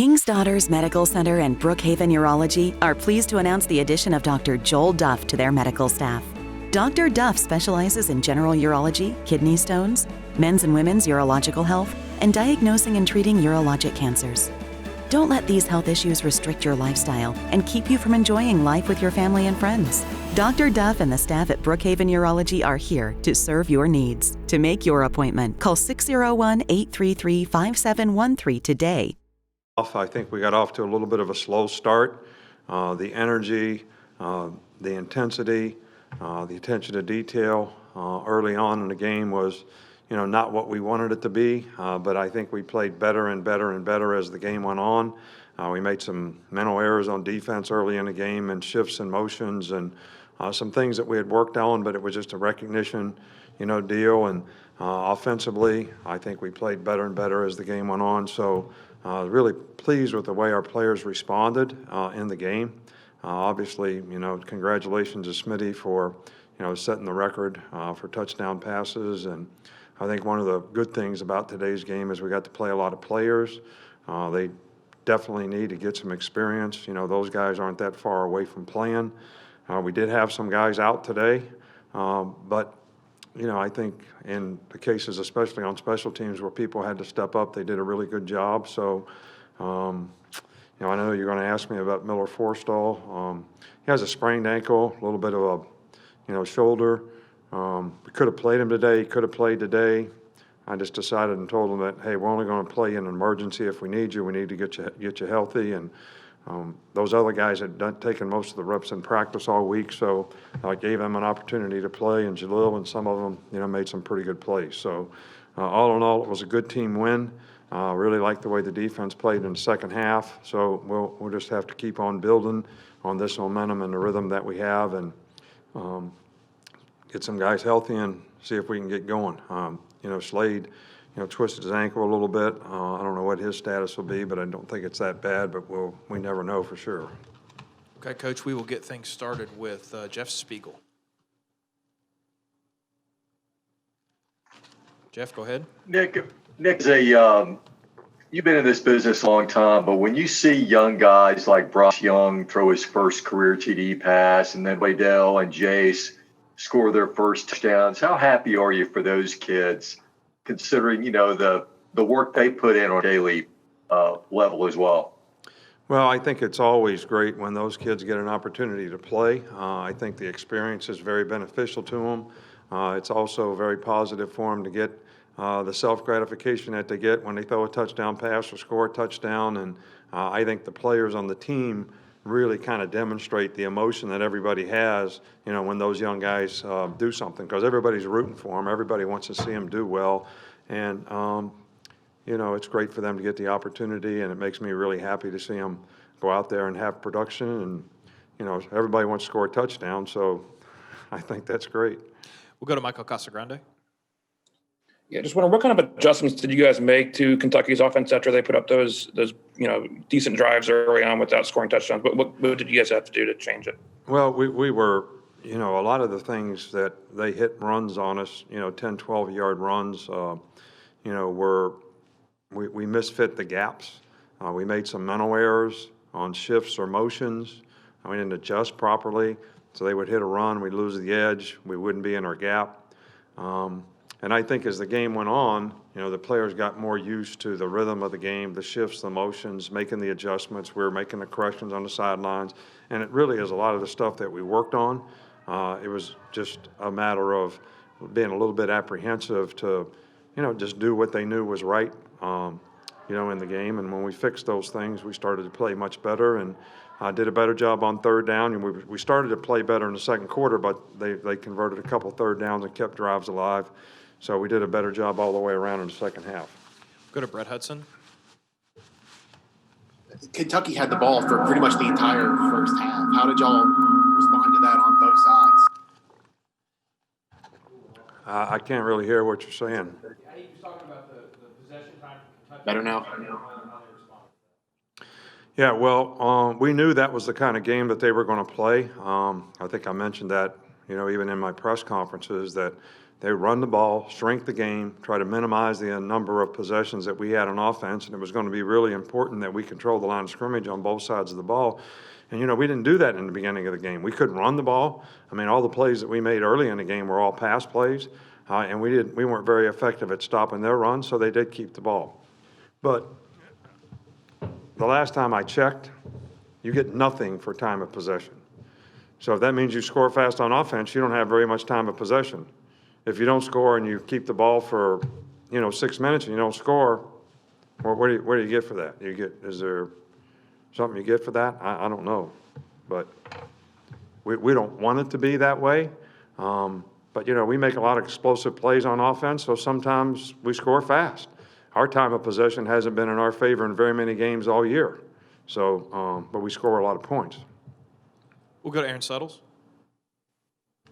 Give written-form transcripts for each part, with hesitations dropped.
King's Daughters Medical Center and Brookhaven Urology are pleased to announce the addition of Dr. Joel Duff to their medical staff. Dr. Duff specializes in general urology, kidney stones, men's and women's urological health, and diagnosing and treating urologic cancers. Don't let these health issues restrict your lifestyle and keep you from enjoying life with your family and friends. Dr. Duff and the staff at Brookhaven Urology are here to serve your needs. To make your appointment, call 601-833-5713 today. I think we got off to a little bit of a slow start. The energy, the intensity, the attention to detail early on in the game was, not what we wanted it to be, but I think we played better and better and better as the game went on. We made some mental errors on defense early in the game and shifts and motions and some things that we had worked on, but it was just a recognition, deal. And offensively, I think we played better and better as the game went on. So really pleased with the way our players responded in the game. Obviously, congratulations to Smitty for, setting the record for touchdown passes. And I think one of the good things about today's game is we got to play a lot of players. They definitely need to get some experience. Those guys aren't that far away from playing. We did have some guys out today, but I think in the cases, especially on special teams where people had to step up, they did a really good job. So, I know you're going to ask me about Miller Forstall. He has a sprained ankle, a little bit of a, shoulder. We could have played him today. He could have played today. I just decided and told him that, hey, we're only going to play in an emergency if we need you. We need to get you healthy. And those other guys had taken most of the reps in practice all week, so I gave them an opportunity to play, and Jalil and some of them, made some pretty good plays. So all in all, it was a good team win. Really liked the way the defense played in the second half. So we'll just have to keep on building on this momentum and the rhythm that we have, and get some guys healthy and see if we can get going. Slade, twisted his ankle a little bit. I don't know what his status will be, but I don't think it's that bad, but we never know for sure. Okay, Coach, we will get things started with Jeff Spiegel. Jeff, go ahead. Nick, you've been in this business a long time, but when you see young guys like Bryce Young throw his first career TD pass, and then Waddell and Jace score their first touchdowns, how happy are you for those kids, considering, the work they put in on a daily level as well? Well, I think it's always great when those kids get an opportunity to play. I think the experience is very beneficial to them. It's also very positive for them to get the self-gratification that they get when they throw a touchdown pass or score a touchdown. And I think the players on the team really kind of demonstrate the emotion that everybody has, when those young guys do something, because everybody's rooting for them. Everybody wants to see them do well. And, it's great for them to get the opportunity, and it makes me really happy to see them go out there and have production. And, everybody wants to score a touchdown, so I think that's great. We'll go to Michael Casagrande. Yeah, just wondering, what kind of adjustments did you guys make to Kentucky's offense after they put up those decent drives early on without scoring touchdowns? What did you guys have to do to change it? Well, we were, a lot of the things that they hit runs on us, 10, 12-yard runs, we misfit the gaps. We made some mental errors on shifts or motions. We didn't adjust properly, so they would hit a run, we'd lose the edge, we wouldn't be in our gap. And I think as the game went on, the players got more used to the rhythm of the game, the shifts, the motions, making the adjustments. We were making the corrections on the sidelines. And it really is a lot of the stuff that we worked on. It was just a matter of being a little bit apprehensive to, just do what they knew was right, in the game. And when we fixed those things, we started to play much better and did a better job on third down. And we started to play better in the second quarter, but they converted a couple third downs and kept drives alive. So we did a better job all the way around in the second half. Go to Brett Hudson. Kentucky had the ball for pretty much the entire first half. How did y'all respond to that on both sides? I can't really hear what you're saying. Yeah, he was talking about the possession time for Kentucky. Better now? Yeah, well, we knew that was the kind of game that they were going to play. I think I mentioned that, even in my press conferences, that they run the ball, shrink the game, try to minimize the number of possessions that we had on offense, and it was going to be really important that we control the line of scrimmage on both sides of the ball. And, we didn't do that in the beginning of the game. We couldn't run the ball. I mean, all the plays that we made early in the game were all pass plays, and we weren't very effective at stopping their run, so they did keep the ball. But the last time I checked, you get nothing for time of possession. So if that means you score fast on offense, you don't have very much time of possession. If you don't score and you keep the ball for, 6 minutes and you don't score, well, where do you get for that? Is there something you get for that? I don't know. But we don't want it to be that way. But, we make a lot of explosive plays on offense, so sometimes we score fast. Our time of possession hasn't been in our favor in very many games all year. So, but we score a lot of points. We'll go to Aaron Suttles.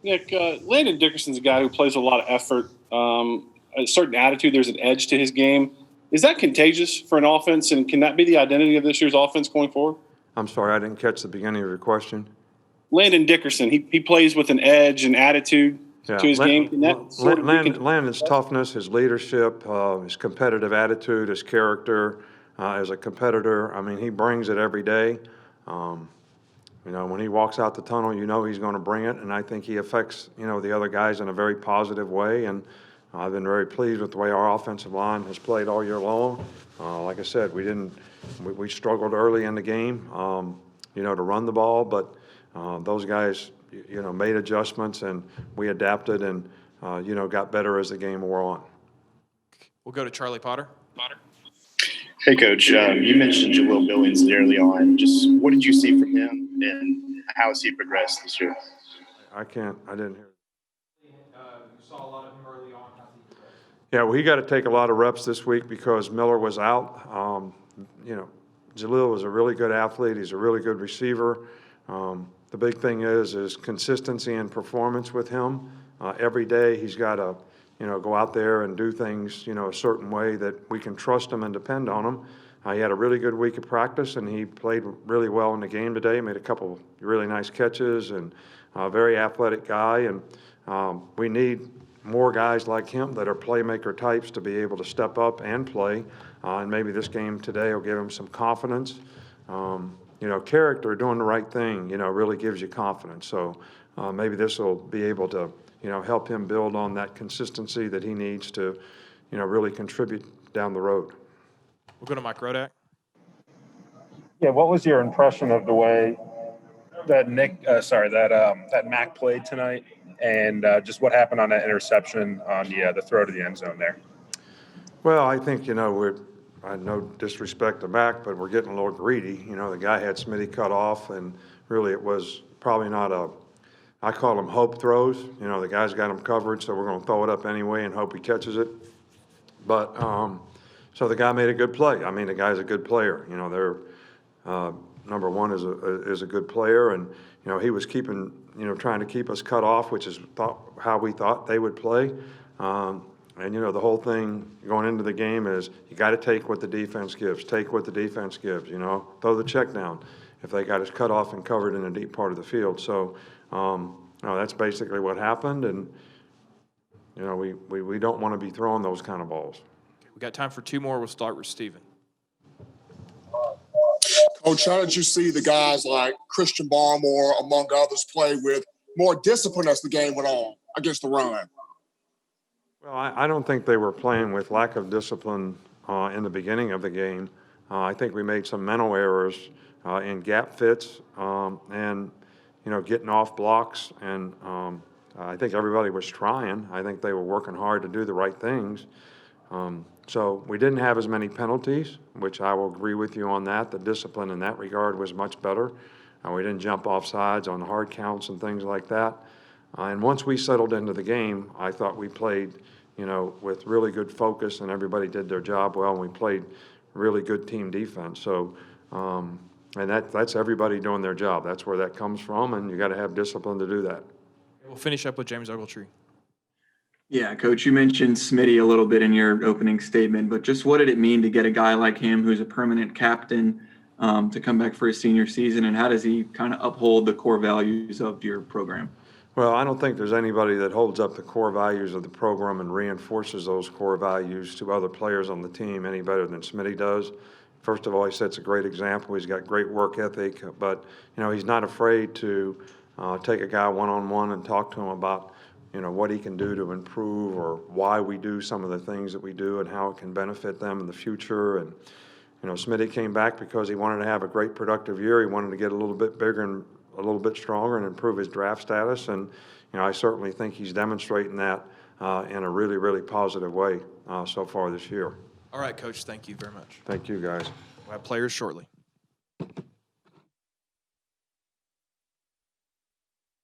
Nick, Landon Dickerson's a guy who plays a lot of effort, a certain attitude. There's an edge to his game. Is that contagious for an offense, and can that be the identity of this year's offense going forward? I'm sorry, I didn't catch the beginning of your question. Landon Dickerson, he plays with an edge and attitude to his game. Can that sort of Landon's toughness, his leadership, his competitive attitude, his character as a competitor, I mean, he brings it every day. When he walks out the tunnel, he's going to bring it, and I think he affects, the other guys in a very positive way, and I've been very pleased with the way our offensive line has played all year long. Like I said, we struggled early in the game, to run the ball, but those guys, made adjustments, and we adapted and, got better as the game wore on. We'll go to Charlie Potter. Hey, Coach. You mentioned Jaleel Billings early on. Just what did you see from him, and how has he progressed this year? I didn't hear. You saw a lot of him early on. Yeah, well, he got to take a lot of reps this week because Miller was out. Jaleel was a really good athlete. He's a really good receiver. The big thing is consistency and performance with him. Every day he's got to, go out there and do things, a certain way that we can trust him and depend on him. He had a really good week of practice, and he played really well in the game today. Made a couple really nice catches, and a very athletic guy. And we need more guys like him that are playmaker types to be able to step up and play. And maybe this game today will give him some confidence. Character, doing the right thing, really gives you confidence. So maybe this will be able to, help him build on that consistency that he needs to, really contribute down the road. We'll go to Mike Rodak. Yeah, what was your impression of the way that that Mac played tonight, and just what happened on that interception on the throw to the end zone there? Well, I think, I no disrespect to Mac, but we're getting a little greedy. The guy had Smitty cut off, and really it was probably not I call them hope throws. The guy's got him covered, so we're going to throw it up anyway and hope he catches it. But so the guy made a good play. I mean, the guy's a good player. They're number one is a good player, and he was keeping, trying to keep us cut off, which is how we thought they would play. And, the whole thing going into the game is you got to take what the defense gives. Take what the defense gives, Throw the check down if they got us cut off and covered in a deep part of the field. So, that's basically what happened. And, we don't want to be throwing those kind of balls. We got time for two more. We'll start with Steven. Coach, how did you see the guys like Christian Barmore, among others, play with more discipline as the game went on against the run? Well, I don't think they were playing with lack of discipline in the beginning of the game. I think we made some mental errors in gap fits and, getting off blocks. And I think everybody was trying. I think they were working hard to do the right things. So we didn't have as many penalties, which I will agree with you on that. The discipline in that regard was much better. We didn't jump off sides on hard counts and things like that. And once we settled into the game, I thought we played, with really good focus, and everybody did their job well, and we played really good team defense. So, and that's everybody doing their job. That's where that comes from, and you got to have discipline to do that. We'll finish up with James Ogletree. Yeah, Coach, you mentioned Smitty a little bit in your opening statement, but just what did it mean to get a guy like him who's a permanent captain to come back for his senior season, and how does he kind of uphold the core values of your program? Well, I don't think there's anybody that holds up the core values of the program and reinforces those core values to other players on the team any better than Smitty does. First of all, he sets a great example. He's got great work ethic, but, he's not afraid to take a guy one-on-one and talk to him about, what he can do to improve or why we do some of the things that we do and how it can benefit them in the future. And, Smitty came back because he wanted to have a great productive year. He wanted to get a little bit bigger and a little bit stronger and improve his draft status. And, I certainly think he's demonstrating that in a really, really positive way so far this year. All right, Coach, thank you very much. Thank you, guys. We'll have players shortly.